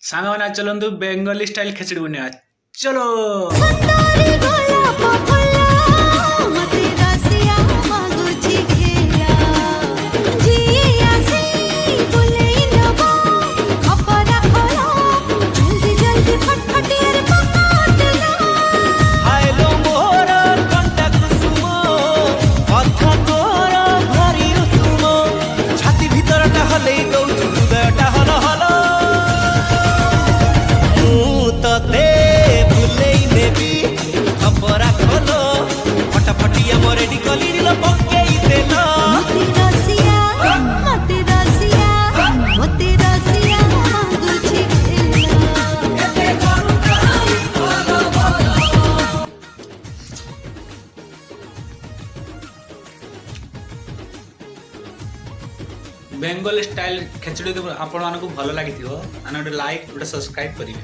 ସାଙ୍ଗମାନେ ଚଲନ୍ତୁ ବେଙ୍ଗଲୀ ଷ୍ଟାଇଲ ଖେଚଡ଼ି ବନେଇବା ଚଲୋ। ସତରେ ଗୋଲାପ ଫୁଲ ମତେ ରସିଆ ମାଗୁଛି ଖେଳ ଯିଏ ଆସି ବୁଲେଇ ନବ ଖପରା ଖୋଳ ଜଲ୍ଦି ଜଲ୍ଦି ଫଟଫଟିଆରେ ପକାଟିଲ ହାଇଲୋ ମୋର କଣ୍ଟା କୁସୁମ ଅଧା ତୋର ଭାରି ରସୁମ ଛାତି ଭିତରଟା ହଲେଇ ଦଉଛୁ ହୃଦୟଟା ହଲ ହଲ ମୁଁ ତତେ ଭୁଲେଇ ନେବି ଖପରା ଖୋଲ ଫଟାଫଟିଆ ମୋ ରେଡି କଲିରିଲ ପକେଇ ଦେଲ ମତେ ରସିଆ ମାଗୁଛି ଖେଳ ବେଙ୍ଗଲୀ ଷ୍ଟାଇଲ ଖେଚଡ଼ି ଆପଣମାନଙ୍କୁ ଭଲ ଲାଗିଥିବ ମାନେ ଗୋଟେ ଲାଇକ୍ ଗୋଟେ ସବସ୍କ୍ରାଇବ୍ କରିବେ।